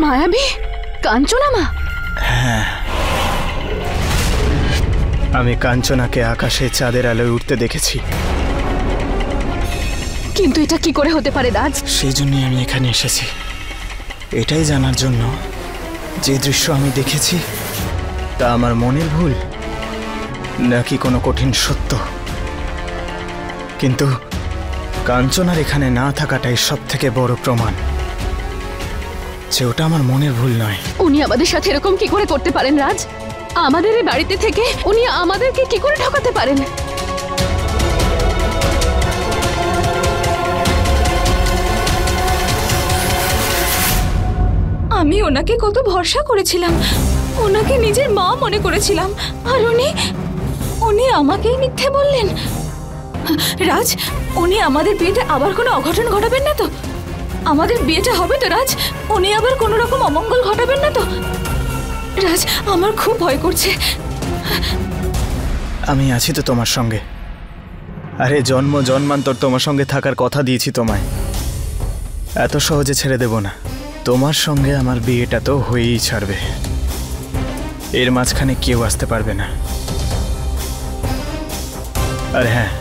মায়াবী কাঞ্চনা মা? হ্যাঁ, আমি কাঞ্চনাকে আকাশে চাঁদের আলোয় উঠতে দেখেছি। কিন্তু এটা কি করে হতে পারে রাজ? সেই জন্যই আমি এখানে এসেছি, এটাই জানার জন্য যে দৃশ্য আমি দেখেছি তা আমার মনের ভুল নাকি কোনো কঠিন সত্য। কিন্তু কাঞ্চনার এখানে না থাকাটাই সব থেকে বড় প্রমাণ যে ওটা আমার মনের ভুল নয়। উনি আমাদের সাথে এরকম কি করে করতে পারেন রাজ? আমাদের এই বাড়িতে থেকে উনি আমাদেরকে কি করে ঠকাতে পারেন? আমি ওনাকে কত ভরসা করেছিলাম, ওনাকে নিজের মা মনে করেছিলাম, আর উনি আমাকেই মিথ্যে বললেন। রাজ, উনি আমাদের বিয়েতে আবার কোনো অঘটন ঘটাবেন না তো? আমাদের বিয়েটা হবে তো রাজ? উনি আবার কোনো রকম অমঙ্গল ঘটাবেন না তো? রাজ, আমার খুব ভয় করছে। আমি আছি তো তোমার সঙ্গে। আরে জন্ম জন্মান্তর তোমার সঙ্গে থাকার কথা দিয়েছি তোমায়, এত সহজে ছেড়ে দেব না। তোমার সঙ্গে আমার বিয়েটা তো হয়েই ছাড়বে, এর মাঝখানে কেউ আসতে পারবে না। আর হ্যাঁ,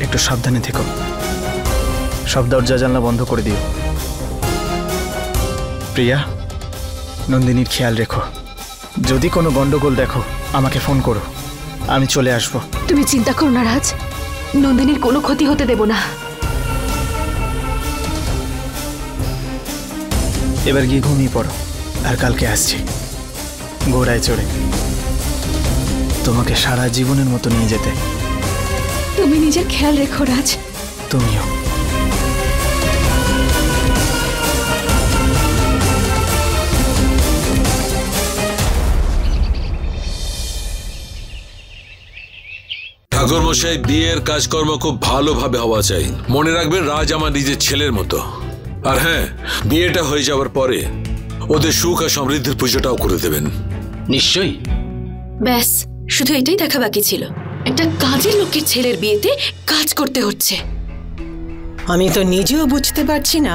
একটু সাবধানে থেকো, সব দরজা জানলা বন্ধ করে দিও। প্রিয়া, নন্দিনীর খেয়াল রেখো, যদি কোনো গন্ডগোল দেখো আমাকে ফোন করো, আমি চলে আসবো। তুমি চিন্তা করো না রাজ, নন্দিনীর কোনো ক্ষতি হতে দেব না। এবার গিয়ে ঘুমিয়ে পড়ো, আর কালকে আসছি ঘোড়ায় চড়ে তোমাকে সারা জীবনের মতো নিয়ে যেতে। তুমি নিজের খেয়াল রেখো রাজ। তুমিও। ঠাকুরমশাই, বিয়ের কাজকর্ম খুব ভালোভাবে হওয়া চাই। মনে রাখবেন, রাজ আমার নিজের ছেলের মতো। আর হ্যাঁ, বিয়েটা হয়ে যাওয়ার পরে ওদের সুখ আর সমৃদ্ধির পুজোটাও করে দেবেন। নিশ্চয়ই। ব্যাস, শুধু এটাই দেখা বাকি ছিল। একটা কাজের লোকের ছেলের বিয়েতে কাজ করতে হচ্ছে। আমি তো নিজেও বুঝতে পারছি না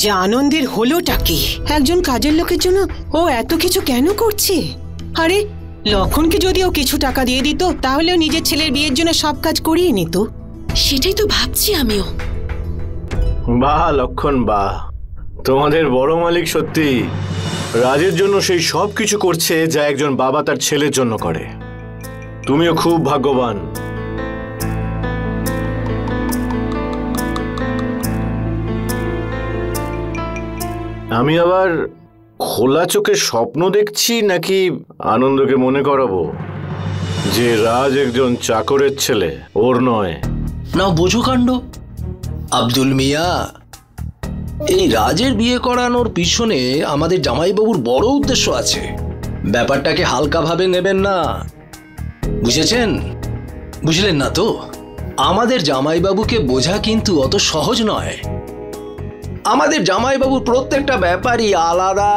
যে আনন্দের হলোটা কি। একজন কাজের লোকের জন্য ও এত কিছু কেন করছে? আরে লক্ষণকে যদি ও কিছু টাকা দিয়ে দিত তাহলেও নিজের ছেলের বিয়ের জন্য সব কাজ করিয়ে নিত। সেটাই তো ভাবছি আমিও। বাহ লক্ষণ, বাহ, তোমাদের বড় মালিক সত্যি রাজের জন্য সেই সব কিছু করছে যা একজন বাবা তার ছেলের জন্য করে। তুমিও খুব ভাগ্যবান। আমি আবার খোলা চোখে স্বপ্ন দেখছি নাকি আনন্দকে মনে করাবো যে রাজ একজন চাকরের ছেলে, ওর নয়? নাও বোঝো কাণ্ড। আব্দুল মিয়া, এই রাজের বিয়ে করানোর পিছনে আমাদের জামাইবাবুর বড় উদ্দেশ্য আছে। ব্যাপারটাকে হালকাভাবে নেবেন না, বুঝেছেন? বুঝলেন না তো? আমাদের জামাইবাবুকে বোঝা কিন্তু অত সহজ নয়। আমাদের জামাইবাবুর প্রত্যেকটা ব্যাপারই আলাদা।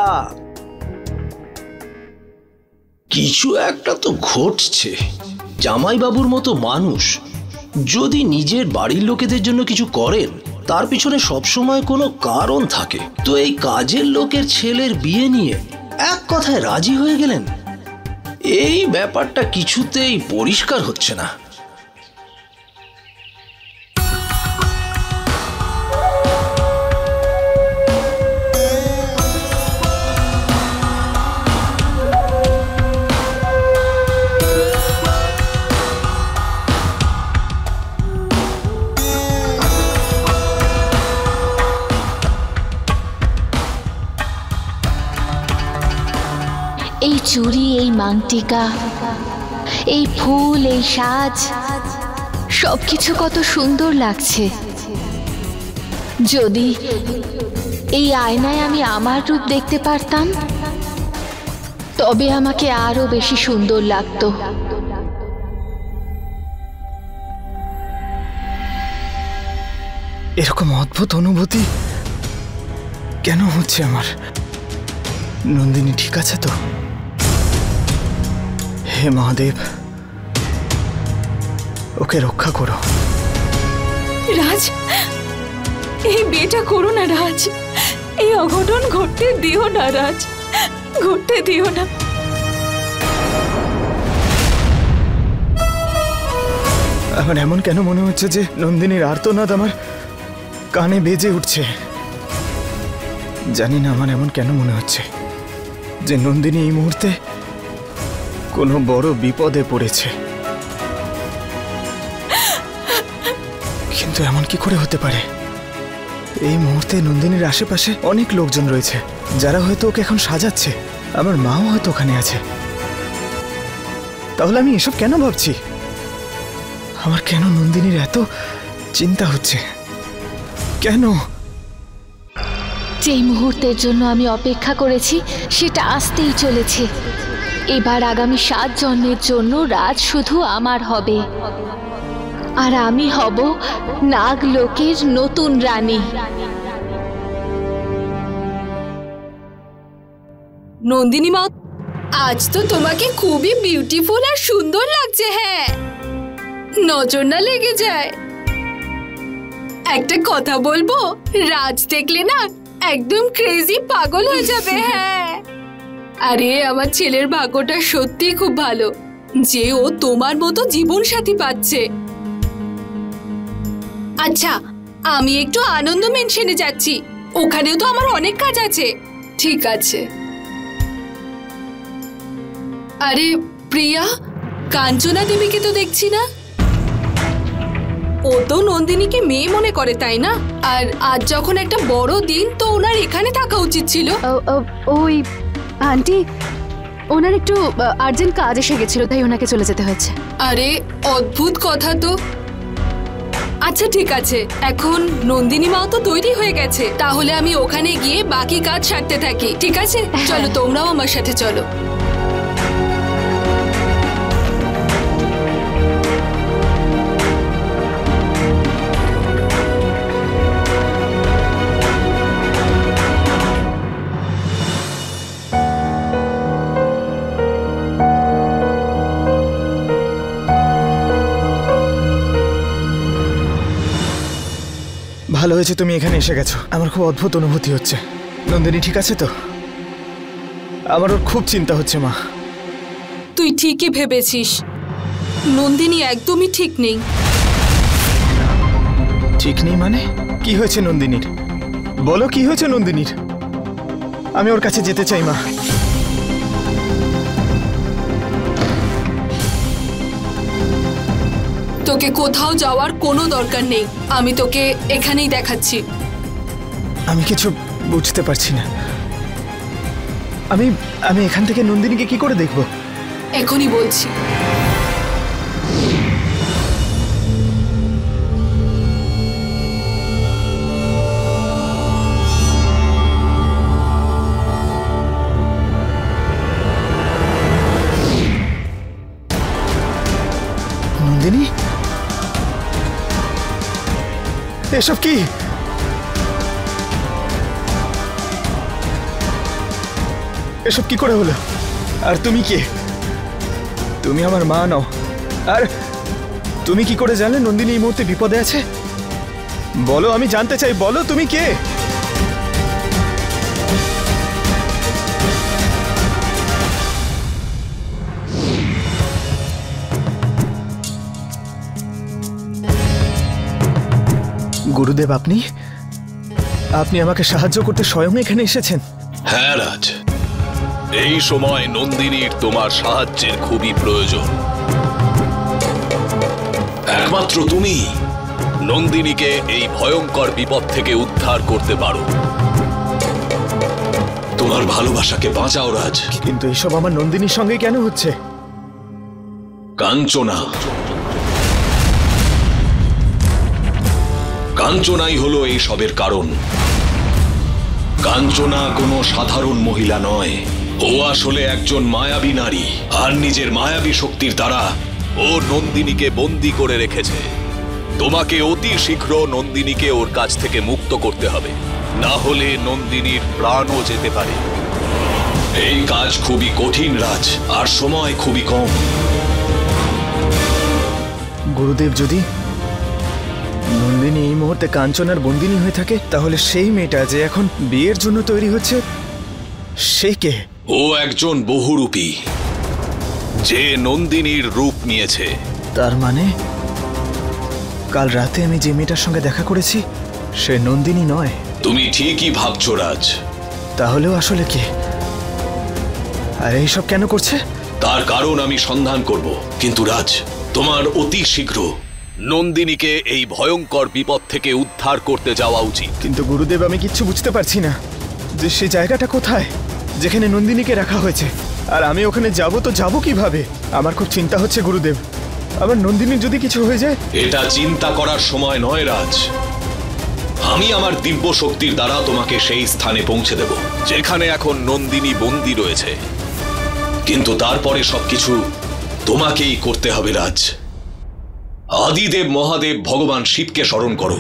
কিছু একটা তো ঘটছে। জামাইবাবুর মতো মানুষ যদি নিজের বাড়ির লোকেদের জন্য কিছু করেন, তার পিছনে সবসময় কোনো কারণ থাকে। তো এই কাজের লোকের ছেলের বিয়ে নিয়ে এক কথায় রাজি হয়ে গেলেন। এই ব্যাপারটা কিছুতেই পরিষ্কার হচ্ছে না। এই চুড়ি, এই মাংটিকা, এই ফুল, এই সাজ, সবকিছু কত সুন্দর লাগছে। যদি এই আয়নায় আমি আমার রূপ দেখতে পারতাম তবে আমাকে আরো বেশি সুন্দর লাগতো। এরকম অদ্ভুত অনুভূতি কেন হচ্ছে আমার? নন্দিনী ঠিক আছে তো? হে মহাদেব, ওকে রক্ষা করো। রাজ, এই বিয়েটা করো না রাজ। এই অঘটন ঘটতে দিও না রাজ, ঘটতে দিও না। আমার এমন কেন মনে হচ্ছে যে নন্দিনীর আর্তনাদ আমার কানে বেজে উঠছে। জানি না আমার এমন কেন মনে হচ্ছে যে নন্দিনী এই মুহূর্তে কোনো বড় বিপদে পড়েছে। কিন্তু এমন কি করে হতে পারে? এই মুহূর্তে নন্দিনীর আশেপাশে অনেক লোকজন রয়েছে যারা হয়তো ওকে এখন সাজাচ্ছে। আমার মাও হয়তো ওখানে আছে। তাহলে আমি এসব কেন ভাবছি? আমার কেন নন্দিনীর এত চিন্তা হচ্ছে? কেন? যেই মুহূর্তের জন্য আমি অপেক্ষা করেছি সেটা আসতেই চলেছে। এবার আগামী 7 জন্মের জন্য রাজ শুধু আমার হবে, আর আমি হব নাগলোকের নতুন রানী। নন্দিনী মা, আজ তো তোমাকে খুবই বিউটিফুল আর সুন্দর লাগছে। হ্যাঁ, নজর না লেগে যায়। একটা কথা বলবো, রাজ দেখলে না একদম ক্রেজি পাগল হয়ে যাবে। হ্যাঁ, আরে আমার ছেলের ভাগ্যটা সত্যি খুব ভালো যে ও তোমার মতো জীবন সাথী পাচ্ছে। আচ্ছা, আমি একটু আনন্দ মেনশনে যাচ্ছি, ওখানেও তো আমার অনেক কাজ আছে। ঠিক আছে। আরে প্রিয়া, কাঞ্চনা দেবীকে তো দেখছি না। ও তো নন্দিনীকে মেয়ে মনে করে, তাই না? আর আজ যখন একটা বড় দিন, তো ওনার এখানে থাকা উচিত ছিল। ওই আন্টি, ওনার একটু আর্জেন্ট কাজ এসে গেছিল, তাই ওনাকে চলে যেতে হয়েছে। আরে অদ্ভুত কথা তো। আচ্ছা ঠিক আছে, এখন নন্দিনী মাও তো তৈরি হয়ে গেছে, তাহলে আমি ওখানে গিয়ে বাকি কাজ সারতে থাকি। ঠিক আছে, চলো তোমরাও আমার সাথে চলো। ভালো হয়েছে তুমি এখানে এসে গেছো। আমার খুব অদ্ভুত অনুভূতি হচ্ছে। নন্দিনী ঠিক আছে তো? আমার ওর খুব চিন্তা হচ্ছে মা। তুই ঠিকই ভেবেছিস, নন্দিনী একদমই ঠিক নেই। ঠিক নেই মানে? কি হয়েছে নন্দিনীর? বলো কি হয়েছে নন্দিনীর? আমি ওর কাছে যেতে চাই মা। তোকে কোথাও যাওয়ার কোনো দরকার নেই, আমি তোকে এখানেই দেখাচ্ছি। আমি কিছু বুঝতে পারছি না। আমি এখান থেকে নন্দিনীকে কি করে দেখব? এখনই বলছি। নন্দিনী, এসব কি? এসব কি করে হলো? আর তুমি কে? তুমি আমার মা নও। আর তুমি কি করে জানলে নন্দিনী এই মুহূর্তে বিপদে আছে? বলো, আমি জানতে চাই, বলো তুমি কে? গুরুদেব, আপনি আমাকে সাহায্য করতে স্বয়ং এখানে এসেছেন? হ্যাঁ রাজ, এই সময় নন্দিনীর তোমার সাহায্যের খুবই প্রয়োজন। একমাত্র তুমি নন্দিনীকে এই ভয়ঙ্কর বিপদ থেকে উদ্ধার করতে পারো। তোমার ভালোবাসাকে বাঁচাও রাজ। কিন্তু এসব আমার নন্দিনীর সঙ্গে কেন হচ্ছে? কাঞ্চনা, কাঞ্চনাই হলো এই সবের কারণ। কাঞ্চনা কোনো সাধারণ মহিলা নয়, ও আসলে একজন মায়াবী নারী, আর নিজের মায়াবী শক্তির দ্বারা ও নন্দিনীকে বন্দী করে রেখেছে। তোমাকে অতি শীঘ্র নন্দিনীকে ওর কাছ থেকে মুক্ত করতে হবে, না হলে নন্দিনীর প্রাণও যেতে পারে। এই কাজ খুবই কঠিন রাজ, আর সময় খুবই কম। গুরুদেব, যদি নন্দিনী নন্দিনী এই মুহূর্তে কাঞ্চনার বন্দিনী হয়ে থাকে, তাহলে সেই মেয়েটা যে এখন বিয়ের জন্য তৈরি হচ্ছে সে কে? ও একজন বহুরূপী, যে নন্দিনীর রূপ নিয়েছে। তার মানে কাল রাতে আমি যে মেয়েটার সঙ্গে দেখা করেছি সে নন্দিনী নয়। তুমি ঠিকই ভাবছো রাজ। তাহলেও আসলে কে? আর এইসব কেন করছে? তার কারণ আমি সন্ধান করব, কিন্তু রাজ, তোমার অতি শীঘ্র নন্দিনীকে এই ভয়ঙ্কর বিপদ থেকে উদ্ধার করতে যাওয়া উচিত। কিন্তু গুরুদেব, আমি কিচ্ছু বুঝতে পারছি না যে সেই জায়গাটা কোথায় যেখানে নন্দিনীকে রাখা হয়েছে, আর আমি ওখানে যাব তো যাব কিভাবে? আমার খুব চিন্তা হচ্ছে গুরুদেব, আমার নন্দিনীর যদি কিছু হয়ে যায়। এটা চিন্তা করার সময় নয় রাজ। আমি আমার দিব্য শক্তির দ্বারা তোমাকে সেই স্থানে পৌঁছে দেব যেখানে এখন নন্দিনী বন্দী রয়েছে। কিন্তু তারপরে সবকিছু তোমাকেই করতে হবে রাজ। আদিদেব মহাদেব ভগবান শিবকে স্মরণ করো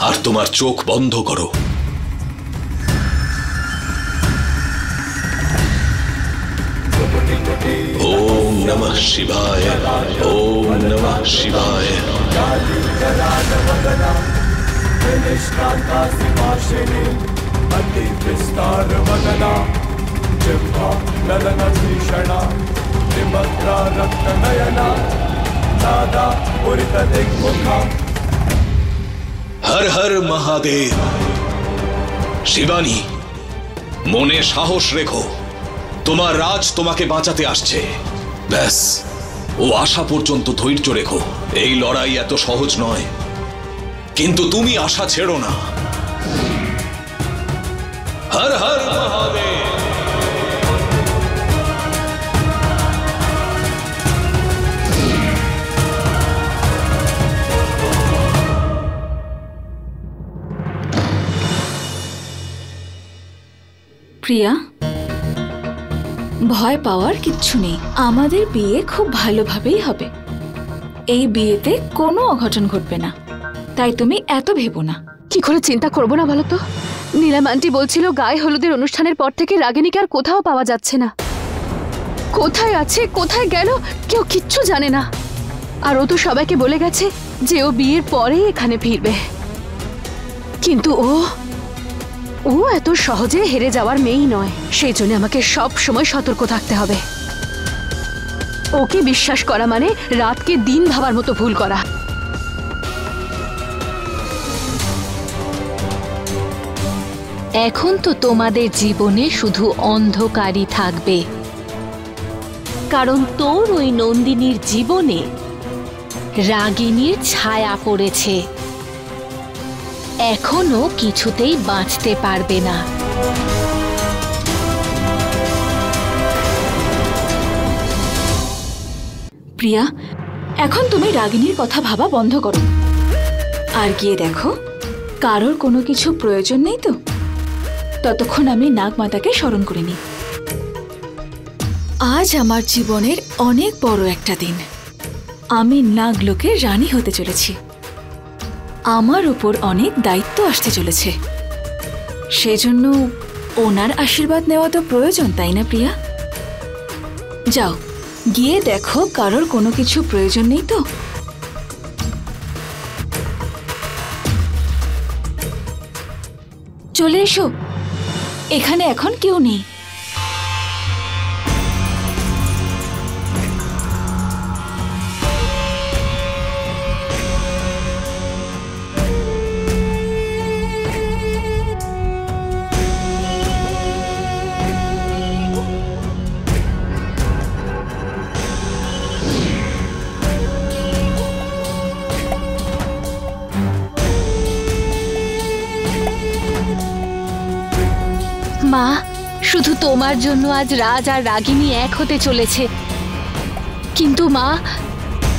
আর তোমার চোখ বন্ধ করো। ওম নমঃ শিবায়, ওম নমঃ শিবায়। হর হর মহাদেব। শিবানী, মনে সাহস রেখো, তোমার রাজ তোমাকে বাঁচাতে আসছে। ব্যাস, ও আশা পর্যন্ত ধৈর্য রেখো। এই লড়াই এত সহজ নয়, কিন্তু তুমি আশা ছেড়ো না। হর হর মহাদেব। প্রিয়া, ভয় পাওয়ার কিচ্ছু নেই। আমাদের বিয়ে খুব ভালোভাবেই হবে। এই বিয়েতে কোনো অঘটন ঘটবে না, তাই তুমি এত ভেবো না। কি করে চিন্তা করবো না বলো তো? নীলাম আন্টি বলছিল গায়ে হলুদের অনুষ্ঠানের পর থেকে রাগিনীকে আর কোথাও পাওয়া যাচ্ছে না। কোথায় আছে, কোথায় গেল, কেউ কিচ্ছু জানে না। আর ও তো সবাইকে বলে গেছে যে ও বিয়ের পরেই এখানে ফিরবে। কিন্তু ও এত সহজে হেরে যাওয়ার মেয়েই নয়। সেই জন্য আমাকে সব সময় সতর্ক থাকতে হবে। ওকে বিশ্বাস করা মানে রাতকে দিন ভাবার মতো ভুল করা। এখন তো তোমাদের জীবনে শুধু অন্ধকারই থাকবে, কারণ তোর ওই নন্দিনীর জীবনে রাগিনীর ছায়া পড়েছে। এখনো কিছুতেই বাঁচতে পারবে না। প্রিয়া, এখন তুমি রাগিনীর কথা ভাবা বন্ধ করো আর গিয়ে দেখো কারোর কোনো কিছু প্রয়োজন নেই তো। ততক্ষণ আমি নাগমাতাকে স্মরণ করে নিই। আজ আমার জীবনের অনেক বড় একটা দিন। আমি নাগলোকের রানী হতে চলেছি। আমার উপর অনেক দায়িত্ব আসতে চলেছে, সেজন্য ওনার আশীর্বাদ নেওয়া তো প্রয়োজন, তাই না প্রিয়া? যাও, গিয়ে দেখো কারোর কোনো কিছু প্রয়োজন নেই তো। চলে এসো, এখানে এখন কেউ নেই। মা, শুধু তোমার জন্য আজ রাজ আর রাগিনী এক হতে চলেছে। কিন্তু মা,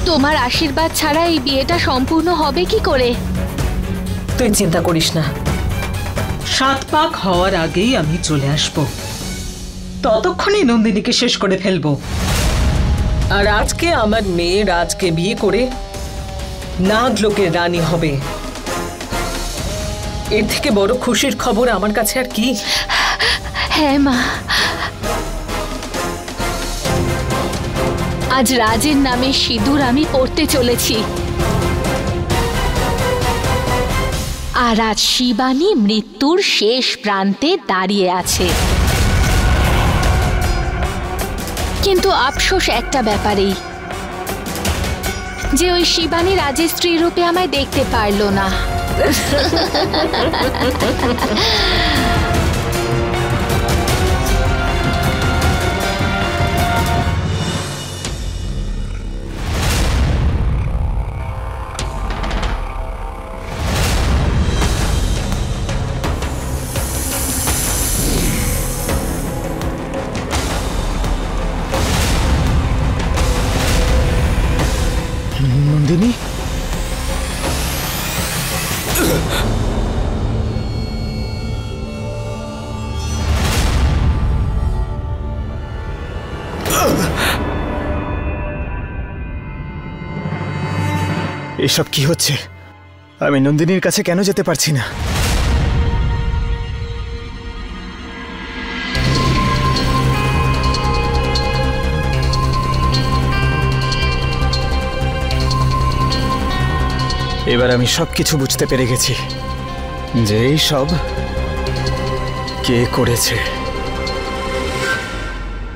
তোমার আশীর্বাদ ছাড়া এই বিয়েটা সম্পূর্ণ হবে কি করে? তুই চিন্তা করিস না, 7 পাক হওয়ার আগেই আমি চলে আসব। ততক্ষণে নন্দিনীকে শেষ করে ফেলবো। আর আজকে আমার মেয়ে রাজকে বিয়ে করে নাগলোকের রানী হবে। এর থেকে বড় খুশির খবর আমার কাছে আর কি? হ্যাঁ মা, আজ রাজের নামে সিঁদুর আমি পড়তে চলেছি। আর আজ শিবানী মৃত্যুর শেষ প্রান্তে দাঁড়িয়ে আছে। কিন্তু আফসোস একটা ব্যাপারেই, যে ওই শিবানী রাজের স্ত্রী রূপে আমায় দেখতে পারলো না। নন্দিনী, এসব কি হচ্ছে? আমি নন্দিনীর কাছে কেন যেতে পারছি না? এবার আমি সবকিছু বুঝতে পেরে গেছি যে এই সব কে করেছে।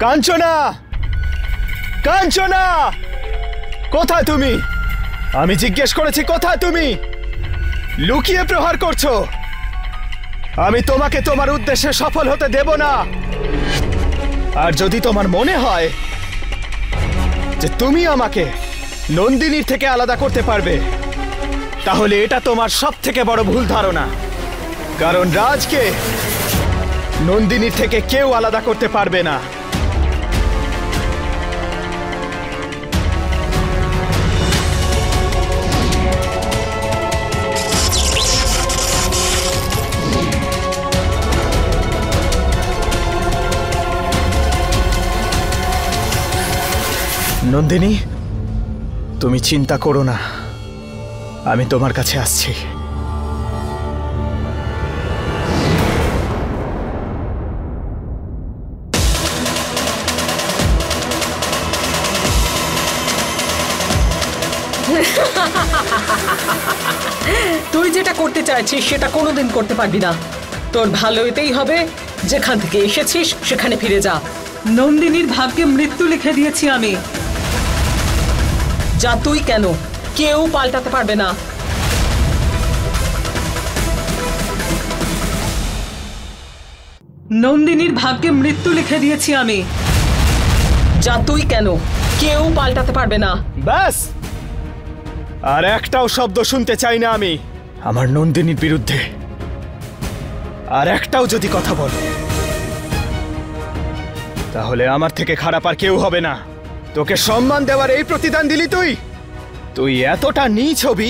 কাঞ্চনা, কাঞ্চনা, কোথায় তুমি? আমি জিজ্ঞেস করেছি কোথায় তুমি? লুকিয়ে প্রহার করছো। আমি তোমাকে তোমার উদ্দেশ্যে সফল হতে দেব না। আর যদি তোমার মনে হয় যে তুমি আমাকে নন্দিনীর থেকে আলাদা করতে পারবে, তাহলে এটা তোমার সবথেকে বড় ভুল ধারণা। কারণ রাজকে নন্দিনীর থেকে কেউ আলাদা করতে পারবে না। নন্দিনী, তুমি চিন্তা করো না, আমি তোমার কাছে আসছি। তুই যেটা করতে চাইছিস সেটা কোনোদিন করতে পারবি না। তোর ভালো হতেই হবে। যেখান থেকে এসেছিস সেখানে ফিরে যা। নন্দিনীর ভাগ্যে মৃত্যু লিখে দিয়েছি আমি। যা তুই কেন, কেউ পাল্টাতে পারবে না। নন্দিনীর ভাগ্যে মৃত্যু লিখে দিয়েছি আমি। যা তুই কেন, কেউ পাল্টাতে পারবে না। ব্যাস, আর একটাও শব্দ শুনতে চাই না আমি আমার নন্দিনীর বিরুদ্ধে। আর একটাও যদি কথা বলো, তাহলে আমার থেকে খারাপ আর কেউ হবে না। তোকে সম্মান দেওয়ার এই প্রতিদান দিলি তুই? তুই এতটা নীচ হবি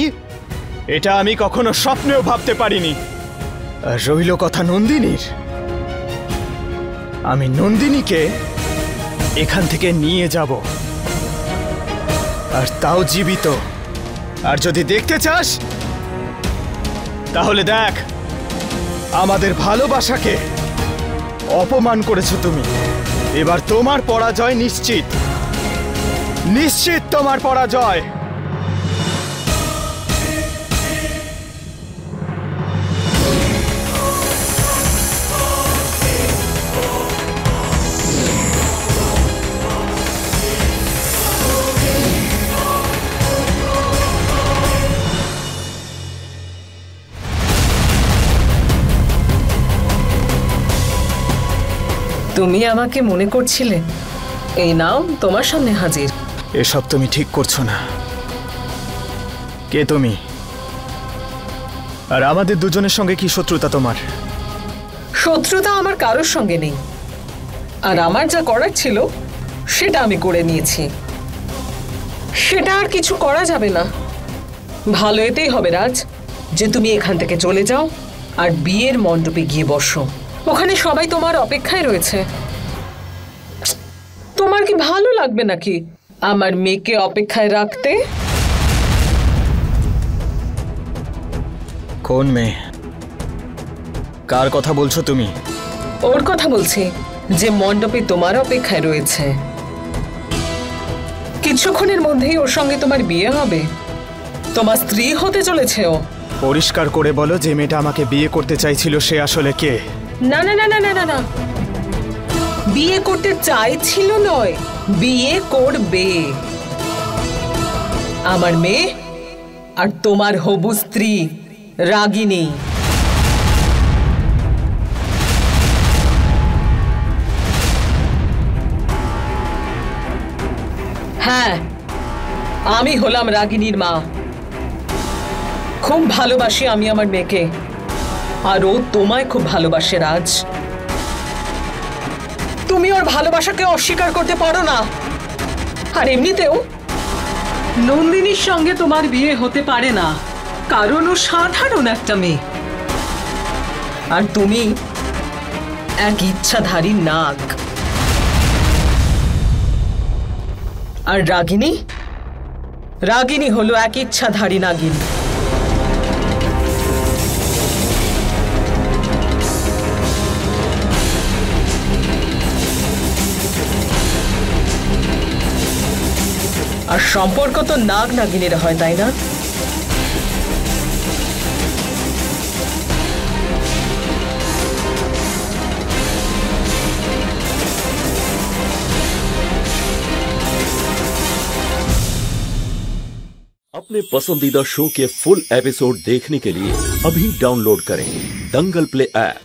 এটা আমি কখনো স্বপ্নেও ভাবতে পারিনি। আর রইল কথা নন্দিনীর, আমি নন্দিনীকে এখান থেকে নিয়ে যাব, আর তাও জীবিত। আর যদি দেখতে চাস তাহলে দেখ, আমাদের ভালোবাসাকে অপমান করেছো তুমি। এবার তোমার পরাজয় নিশ্চিত, নিশ্চিত তোমার পরাজয়। তুমি আমাকে মনে করছিলে? এই নাও, তোমার সামনে হাজির। এসব তুমি ঠিক করছো না। কে তুমি? আর আমাদের দুজনের সঙ্গে কি শত্রুতা তোমার? শত্রুতা আমার কারোর সঙ্গে নেই। আর আমার যা করার ছিল সেটা আমি করে নিয়েছি। সেটা আর কিছু করা যাবে না। ভালো এতেই হবে রাজ যে তুমি এখান থেকে চলে যাও আর বিয়ের মণ্ডপে গিয়ে বসো। ওখানে সবাই তোমার অপেক্ষায় রয়েছে। তোমার কি ভালো লাগবে নাকি আমার মেয়েকে অপেক্ষায় রাখতে? কোন মেয়ে? কার কথা বলছো তুমি? ওর কথা বলছি যে মণ্ডপে তোমার অপেক্ষায় রয়েছে। কিছুক্ষণের মধ্যেই ওর সঙ্গে তোমার বিয়ে হবে। তোমার স্ত্রী হতে চলেছে ও। পরিষ্কার করে বলো, যে মেয়েটা আমাকে বিয়ে করতে চাইছিল সে আসলে কে? না না না না না না না, বিয়ে করতে চাইছিল নয়, বিয়ে করবে। আমার মেয়ে আর তোমার হবু স্ত্রী রাগিনী। হ্যাঁ, আমি হলাম রাগিনীর মা। খুব ভালোবাসি আমি আমার মেয়েকে, আর ও তোমায় খুব ভালোবাসে রাজ। তুমি ওর ভালোবাসাকে অস্বীকার করতে পারো না। আর এমনিতেও নন্দিনীর সঙ্গে তোমার বিয়ে হতে পারে না, কারণ ও সাধারণ একটা মেয়ে, আর তুমি এক ইচ্ছাধারী নাগ। আর রাগিনী, রাগিনী হলো এক ইচ্ছাধারী নাগিন। আর সম্পর্ক তো নাগ নাগিনীরা হয়, তাই না? अपने पसंदीदा शो के फुल एपिसोड देखने के लिए अभी डाउनलोड करें दंगल प्ले ऐप।